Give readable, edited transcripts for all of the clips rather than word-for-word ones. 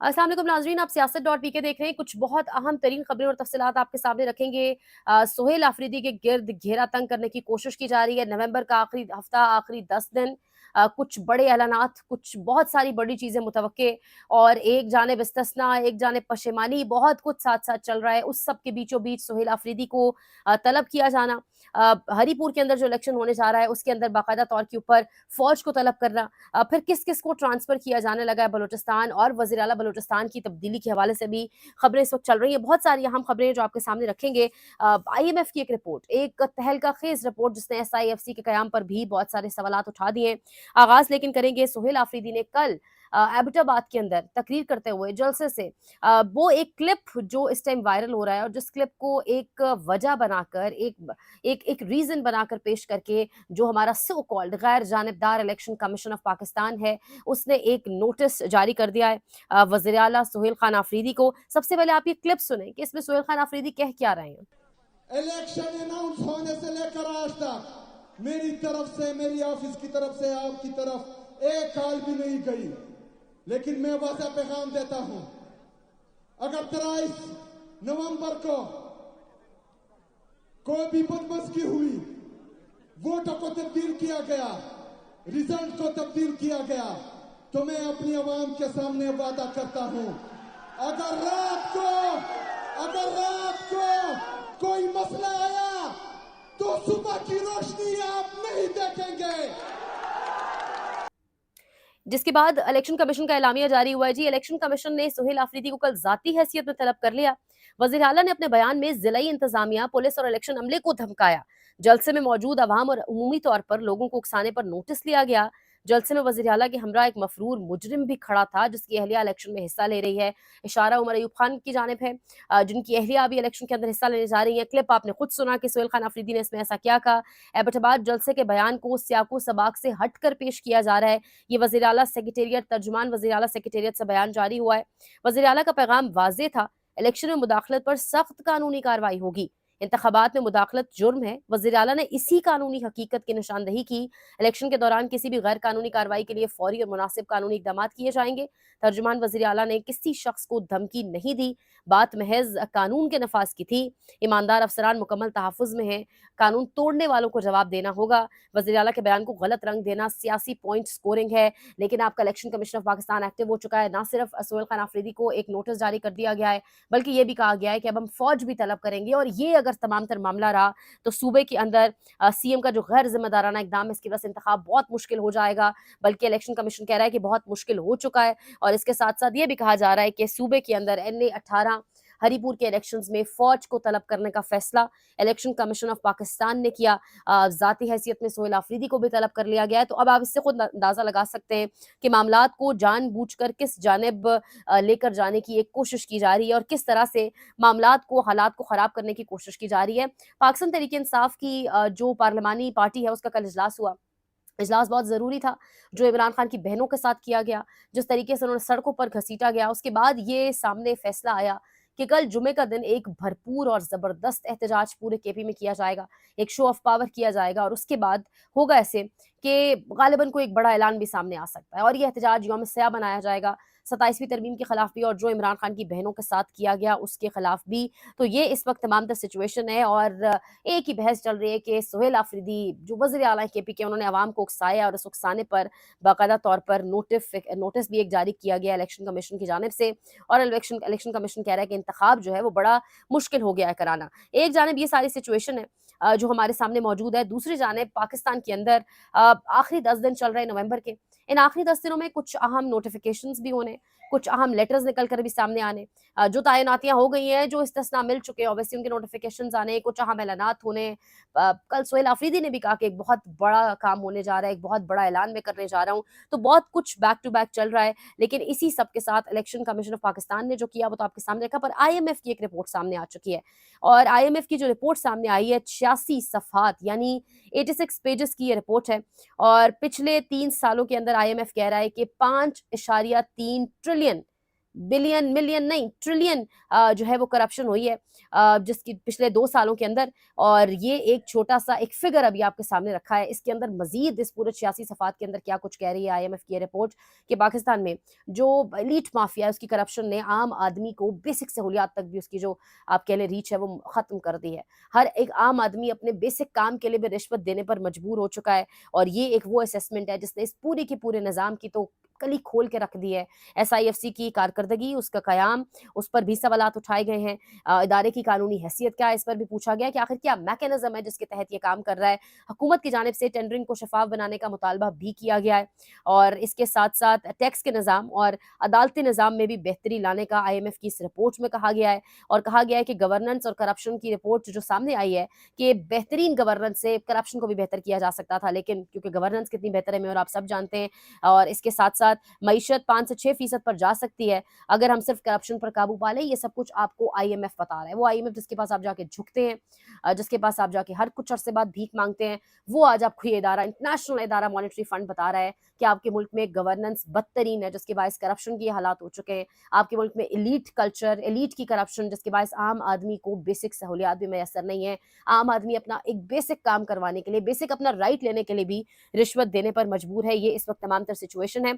अस्सलाम वालेकुम नाज़रीन, आप सियासत.pk देख रहे हैं। कुछ बहुत अहम तरीन खबरें और तफसीलात आपके सामने रखेंगे। सोहेल आफरीदी के गिर्द घेरा तंग करने की कोशिश की जा रही है। नवंबर का आखिरी हफ्ता, आखिरी 10 दिन, कुछ बड़े ऐलानात, कुछ बहुत सारी बड़ी चीज़ें मुतवक्के, और एक जानिब इस्तिस्ना, एक जानिब पशेमानी, बहुत कुछ साथ साथ चल रहा है। उस सब के बीचों बीच सोहेल आफरीदी को तलब किया जाना, हरीपुर के अंदर जो इलेक्शन होने जा रहा है उसके अंदर बाकायदा तौर के ऊपर फ़ौज को तलब करना, फिर किस किस को ट्रांसफ़र किया जाने लगा है बलूचिस्तान, और वज़ीर आला बलूचिस्तान की तब्दीली के हवाले से भी खबरें इस वक्त चल रही हैं। बहुत सारी अहम खबरें जो आपके सामने रखेंगे। IMF की एक रिपोर्ट, एक तहलका खेज रिपोर्ट जिसने SIFC के क़याम पर भी बहुत सारे सवालात उठा दिए। आगाज़ लेकिन करेंगे सोहेल आफरीदी ने कल एबटाबाद के अंदर तकरीर करते हुए जलसे से, वो एक क्लिप जो इस टाइम वायरल हो रहा है, और जिस क्लिप को एक वजह बनाकर, एक रीज़न बनाकर पेश करके, जो हमारा सो कॉल्ड गैर जानिबदार इलेक्शन कमीशन ऑफ पाकिस्तान है, उसने एक नोटिस जारी कर दिया है वज़ीर आला सोहेल खान आफरीदी को। सबसे पहले आप ये क्लिप सुनें कि इसमें सोहेल खान आफरीदी कह क्या रहे हैं। इलेक्शन अनाउंस होने से लेकर आज तक मेरी तरफ से, मेरी ऑफिस की तरफ से, आपकी तरफ एक कॉल भी नहीं गई, लेकिन मैं वाज़ेह पैगाम देता हूं, अगर 23 नवंबर को कोई भी बदमज़गी हुई, वोटों को तब्दील किया गया, रिजल्ट को तब्दील किया गया, तो मैं अपनी आवाम के सामने वादा करता हूं, अगर रात को कोई मसला आया तो सुबह की रोशनी आप नहीं देखेंगे। जिसके बाद इलेक्शन कमीशन का एलामिया जारी हुआ है। जी, इलेक्शन कमीशन ने सोहेल आफरीदी को कल जाती हैसियत में तलब कर लिया। वज़ीर आला ने अपने बयान में ज़िलाई इंतजामिया, पुलिस और इलेक्शन अमले को धमकाया। जलसे में मौजूद अवाम और उमूमी तौर पर लोगों को उकसाने पर नोटिस लिया गया। जलसे में वज़ीर आला के हमरा एक मफरूर मुजरिम भी खड़ा था, जिसकी अहलिया इलेक्शन में हिस्सा ले रही है। इशारा उमर अयूब खान की जानिब है, जिनकी अहलिया अभी इलेक्शन के अंदर हिस्सा लेने जा रही है। क्लिप आपने खुद सुना कि सोहेल खान आफरीदी ने इसमें ऐसा क्या कहा। एबटाबाद जलसे के बयान को सियाको सबाक से हट कर पेश किया जा रहा है। ये वज़ीर आला सेक्रेटेरिएट, तर्जुमान वज़ीर आला सेक्रेटेरिएट से बयान जारी हुआ है। वज़ीर आला का पैगाम वाज़ेह था, इलेक्शन में मुदाखलत पर सख्त कानूनी कार्रवाई होगी। इंतखाबात में मुदाखलत जुर्म है। वज़ीर आला ने इसी कानूनी हकीकत की निशानदही की। इलेक्शन के दौरान किसी भी गैर कानूनी कार्रवाई के लिए फौरी और मुनासिब कानूनी इकदाम किए जाएंगे। तर्जुमान वज़ीर आला ने किसी शख्स को धमकी नहीं दी, बात महज कानून के नफाज की थी। ईमानदार अफसरान मुकम्मल तहफ़्फ़ुज़ में हैं, कानून तोड़ने वालों को जवाब देना होगा। वज़ीर आला के बयान को गलत रंग देना सियासी पॉइंट स्कोरिंग है। लेकिन आपका election commission of Pakistan active हो चुका है। ना सिर्फ सोहेल खान आफरीदी को एक नोटिस जारी कर दिया गया है, बल्कि ये भी कहा गया है कि अब हम फौज भी तलब करेंगे, और ये अगर तमाम तर मामला रहा तो सूबे के अंदर CM का जो गैर जिम्मेदाराना इकदाम है, इसकी वजह से इंतखाब बहुत मुश्किल हो जाएगा। बल्कि इलेक्शन कमीशन कह रहा है कि बहुत मुश्किल हो चुका है। और इसके साथ साथ ये भी कहा जा रहा है कि सूबे के अंदर NA-18 हरीपुर के इलेक्शंस में फौज को तलब करने का फैसला इलेक्शन कमीशन ऑफ पाकिस्तान ने किया। जाती हैसियत में सोहेल आफरीदी को भी तलब कर लिया गया है। तो अब आप इससे खुद अंदाजा लगा सकते हैं कि मामलात को जानबूझकर किस जानिब लेकर जाने की एक कोशिश की जा रही है, और किस तरह से मामलात को, हालात को ख़राब करने की कोशिश की जा रही है। पाकिस्तान तहरीक-ए-इंसाफ की जो पार्लिमानी पार्टी है, उसका कल इजलास हुआ। इजलास बहुत ज़रूरी था, जो इमरान खान की बहनों के साथ किया गया, जिस तरीके से उन्होंने सड़कों पर घसीटा गया। उसके बाद ये सामने फैसला आया कि कल जुमे का दिन एक भरपूर और ज़बरदस्त एहतजाज पूरे KP में किया जाएगा, एक शो ऑफ पावर किया जाएगा, और उसके बाद होगा ऐसे कि गालिबन कोई एक बड़ा ऐलान भी सामने आ सकता है, और ये एहतजाज यौम स्याह बनाया जाएगा। 27वीं तरमीम के खिलाफ भी, और जो इमरान खान की बहनों के साथ किया गया उसके खिलाफ भी। तो ये इस वक्त तमाम तर सिचुएशन है, और एक ही बहस चल रही है कि सोहेल आफरीदी जो वज़ीर आला है KP के, उन्होंने अवाम को उकसाया, और उस उकसाने पर बाकायदा तौर पर नोटिस भी एक जारी किया गया इलेक्शन कमीशन की जानिब से। और इलेक्शन कमीशन कह रहा है कि इंतखाब जो है वो बड़ा मुश्किल हो गया है कराना। एक जानिब ये सारी सिचुएशन है जो हमारे सामने मौजूद है। दूसरी जानिब पाकिस्तान के अंदर आखिरी 10 दिन चल रहे हैं नवंबर के। इन आखिरी 10 दिनों में कुछ अहम नोटिफिकेशंस भी होने, कुछ अहम लेटर्स निकल कर भी सामने आने, जो तैनातियां हो गई हैं, जो इस्तिस्ना मिल चुके हैं, ऑब्वियसली उनके नोटिफिकेशंस आने, कुछ अहम ऐलानात होने। कल सोहेल आफरीदी ने भी कहा कि एक बहुत बड़ा काम होने जा रहा है, एक बहुत बड़ा ऐलान मैं करने जा रहा हूँ। तो बहुत कुछ बैक टू बैक चल रहा है। लेकिन इसी सब के साथ इलेक्शन कमीशन ऑफ पाकिस्तान ने जो किया वो तो आपके सामने रखा, पर IMF की एक रिपोर्ट सामने आ चुकी है। और IMF की जो रिपोर्ट सामने आई है, 86 सफ़हात यानी 86 पेजेस की ये रिपोर्ट है। और पिछले 3 सालों के अंदर IMF कह रहा है कि 5.3 ट्रिलियन बिलियन मिलियन नहीं ट्रिलियन जो है वो करप्शन हुई है जिसकी पिछले 2 सालों के अंदर। और ये एक छोटा-सा एक फिगर अभी आपके सामने रखा है। इसके अंदर मज़ीद इस पूरे 86 सफ़ात के अंदर क्या कुछ कह रही है आईएमएफ की ये रिपोर्ट कि पाकिस्तान में जो एलीट माफिया है उसकी करप्शन ने आम आदमी को बेसिक सहूलियात तक भी उसकी जो आप कह लें रीच है वो ख़त्म कर दी है। हर एक आम आदमी अपने बेसिक काम के लिए भी रिश्वत देने पर मजबूर हो चुका है और ये एक वो असेसमेंट है जिसने इस पूरे के पूरे निज़ाम की तो कली खोल के रख दी है। एसआईएफसी की कारकर्दगी, उसका क़याम, उस पर भी सवालात उठाए गए हैं। इदारे की कानूनी हैसियत क्या है, इस पर भी पूछा गया कि आखिर क्या मैकेनिज़्म है जिसके तहत ये काम कर रहा है। हुकूमत की जानिब से टेंडरिंग को शफ़ाफ़ बनाने का मुतालबा भी किया गया है और इसके साथ-साथ टैक्स के निज़ाम और अदालती निज़ाम में भी बेहतरी लाने का आईएमएफ की इस रिपोर्ट में कहा गया है। और कहा गया है कि गवर्नेंस और करप्शन की रिपोर्ट जो सामने आई है कि बेहतरीन गवर्नेंस से करप्शन को भी बेहतर किया जा सकता था, लेकिन क्योंकि गवर्नेंस कितनी बेहतर है मैं और आप सब जानते हैं। और इसके साथ-साथ मईशत 5 से 6% पर जा सकती है अगर हम सिर्फ करप्शन पर काबू पा लें। ये सब कुछ आपको आईएमएफ बता रहा है। वो आईएमएफ जिसके पास आप जाके झुकते हैं, जिसके पास आप जाके हर कुछ अरसे बाद भीख मांगते हैं, वो आज आपको ये इदारा, इंटरनेशनल इदारा मॉनेटरी फंड बता रहा है कि आपके मुल्क में गवर्नेंस बदतरीन है जिसके बायस करप्शन के हालात हो चुके हैं। आपके मुल्क में एलीट कल्चर, एलीट की करप्शन जिसके बायस आम आदमी को बेसिक सहूलियात भी मैसर नहीं है। आम आदमी अपना एक बेसिक काम करवाने के लिए, बेसिक अपना राइट लेने के लिए भी रिश्वत देने पर मजबूर है। ये इस वक्त तमाम तर सिचुएशन है।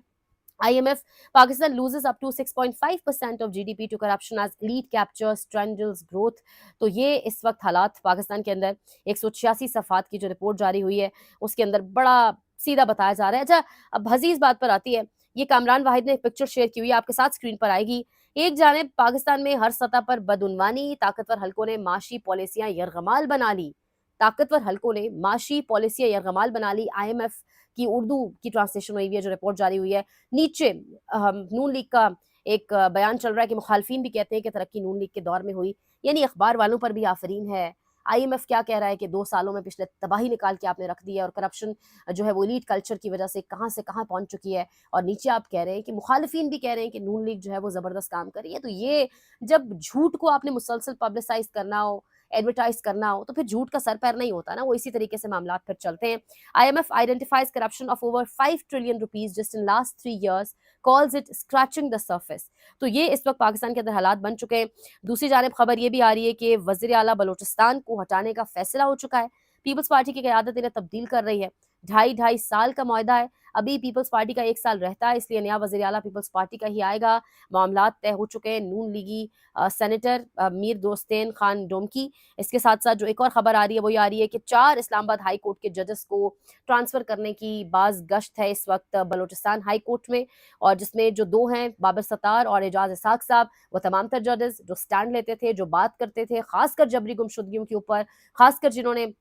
IMF Pakistan loses up to 6.5% of GDP to corruption as elite captures strangles growth। तो ये इस वक्त हालात पाकिस्तान के अंदर 186 सफ़ात की जो रिपोर्ट जारी हुई है उसके अंदर बड़ा सीधा बताया जा रहा है। अच्छा, अब हज़ी इस बात पर आती है, ये कामरान वाहिद ने एक पिक्चर शेयर की हुई है, आपके साथ स्क्रीन पर आएगी। एक जानिब पाकिस्तान में हर सतह पर बदउनवानी, ताकतवर हलकों ने माशी पॉलिसियां यरगमाल बना ली। ताकतवर हलकों ने माशी पॉलिसियां यरगमाल बना ली। आईएमएफ की उर्दू की ट्रांसलेशन हुई है जो रिपोर्ट जारी हुई है। नीचे नून लीग का एक बयान चल रहा है कि मुखालफिन भी कहते हैं कि तरक्की नून लीग के दौर में हुई, यानी अखबार वालों पर भी आफरीन है। आईएमएफ क्या कह रहा है कि 2 सालों में पिछले तबाही निकाल के आपने रख दी है और करप्शन जो है वो एलीट कल्चर की वजह से कहाँ पहुंच चुकी है। और नीचे आप कह रहे हैं कि मुखालफिन भी कह रहे हैं कि नून लीग जो है वो ज़बरदस्त काम कर रही है। तो ये जब झूठ को आपने मुसलसल पब्लिसाइज करना हो, एडवर्टाइज करना हो, तो फिर झूठ का सर पैर नहीं होता ना, वो इसी तरीके से मामलात फिर चलते हैं। IMF identifies corruption of over 5 trillion rupees just in last 3 years, calls it scratching the surface। तो ये इस वक्त पाकिस्तान के अंदर हालात बन चुके हैं। दूसरी जानिब खबर ये भी आ रही है कि वज़ीर आला बलोचिस्तान को हटाने का फैसला हो चुका है। पीपल्स पार्टी की क़यादत इन्हें तब्दील कर रही है। ढाई साल का मुआहदा है। अभी पीपल्स पार्टी का 1 साल रहता है, इसलिए नया वज़ीर आला पीपल्स पार्टी का ही आएगा। मामलात तय हो चुके हैं। नून लीगी सेनेटर मीर दोस्तेन खान डोमकी। इसके साथ-साथ जो एक और खबर आ रही है वो ये आ रही है कि 4 इस्लामाबाद हाई कोर्ट के जजेस को ट्रांसफ़र करने की बाज़ गश्त है इस वक्त बलूचिस्तान हाई कोर्ट में। और जिसमें जो 2 हैं बाबर सत्तार और एजाज़ इसहाक साहब, वो तमाम तर जजेस जो स्टैंड लेते थे, जो बात करते थे ख़ासकर जबरी गुमशुदगियों के ऊपर, ख़ासकर जिन्होंने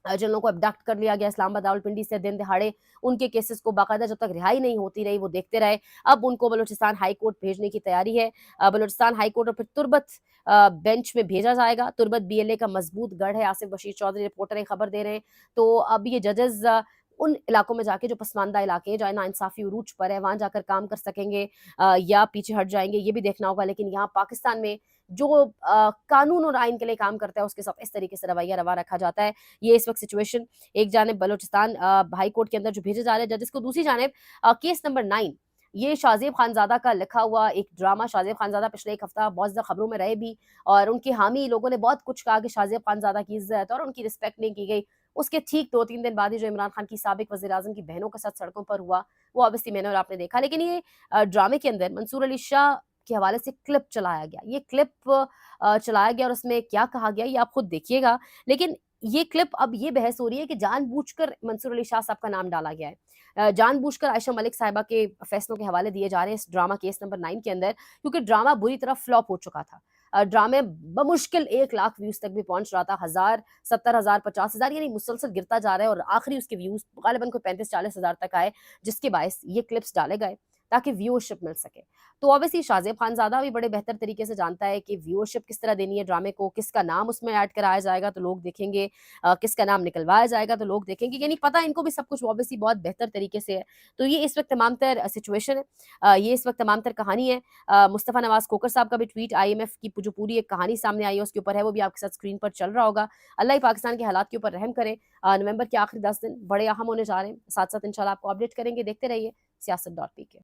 जिन लोगों को अबडक्ट कर लिया गया इस्लामाबाद रावलपिंडी से दिन दहाड़े, उनके केसेस को बाकायदा जब तक रिहाई नहीं होती रही वो देखते रहे। अब उनको बलूचिस्तान हाई कोर्ट भेजने की तैयारी है। बलूचिस्तान हाई कोर्ट और फिर तुर्बत बेंच में भेजा जाएगा। तुर्बत बीएलए का मजबूत गढ़ है। आसिफ बशीर चौधरी रिपोर्टर खबर दे रहे हैं। तो अब ये जजेस उन इलाकों में जाके जो पसमानदा इलाके हैं, जहाँ नाइंसाफ़ी उरूज पर है, वहाँ जाकर काम कर सकेंगे या पीछे हट जाएँगे, ये भी देखना होगा। लेकिन यहाँ पाकिस्तान में जो कानून और आइन के लिए काम करता है उसके साथ इस तरीके से रवैया रवा रखा जाता है। ये इस वक्त सिचुएशन एक जानिब बलूचिस्तान हाई कोर्ट के अंदर जो भेजे जा रहे हैं जजेस को, दूसरी जानिब केस नंबर 9 ये शाज़ेब खानज़ादा का लिखा हुआ एक ड्रामा। शाज़ेब खानज़ादा पिछले 1 हफ्ता बहुत ज़्यादा खबरों में रहे भी और उनके हामी लोगों ने बहुत कुछ कहा कि शाज़ेब खानज़ादा की इज़्ज़त और उनकी रिस्पेक्ट नहीं की गई। उसके ठीक 2-3 दिन बाद ही जो इमरान खान की साबिक वज़ीर-ए-आज़म की बहनों के साथ सड़कों पर हुआ, वो ऑब्वियसली मैंने और आपने देखा। लेकिन ये ड्रामे के अंदर मंसूर अली शाह के हवाले से क्लिप चलाया गया। ये क्लिप चलाया गया और उसमें क्या कहा गया ये आप खुद देखिएगा। लेकिन ये क्लिप अब ये बहस हो रही है कि जानबूझकर मंसूर अली शाह साहब का नाम डाला गया है। जानबूझकर आयशा मलिक साहिबा के फैसलों के हवाले दिए जा रहे हैं इस ड्रामा केस नंबर 9 के अंदर, क्योंकि ड्रामा बुरी तरह फ्लॉप हो चुका था। ड्रामे बमुश्किल 1 लाख व्यूज़ तक भी पहुँच रहा था। 1000, 70,000, 50,000 यानी मुसलसल गिरता जा रहा है और आखिरी उसके व्यूज़ गालिबन कोई 35-40 हज़ार तक आए, जिसके बायस ये क्लिप्स डाले गए ताकि व्यूअरशिप मिल सके। तो ऑब्वियसली शाज़ेब खानज़ादा भी बड़े बेहतर तरीके से जानता है कि व्यूअरशिप किस तरह देनी है ड्रामे को, किसका नाम उसमें ऐड कराया जाएगा तो लोग देखेंगे, किसका नाम निकलवाया जाएगा तो लोग देखेंगे, यानी पता इनको भी सब कुछ ऑब्वियसली बहुत बेहतर तरीके से है। तो ये इस वक्त तमाम तर सिचुएशन है, ये इस वक्त तमाम तर कहानी है। मुस्तफ़ा नवाज़ खोखर साहब का भी ट्वीट आईएमएफ की जो पूरी एक कहानी सामने आई है उसके ऊपर है, वो भी आपके साथ स्क्रीन पर चल रहा होगा। अल्लाह ही पाकिस्तान के हालात के ऊपर रहम करे। नवंबर के आखिरी 10 दिन बड़े अहम होने जा रहे हैं, साथ-साथ इंशाल्लाह आपको अपडेट करेंगे। देखते रहिए सियासत.pk।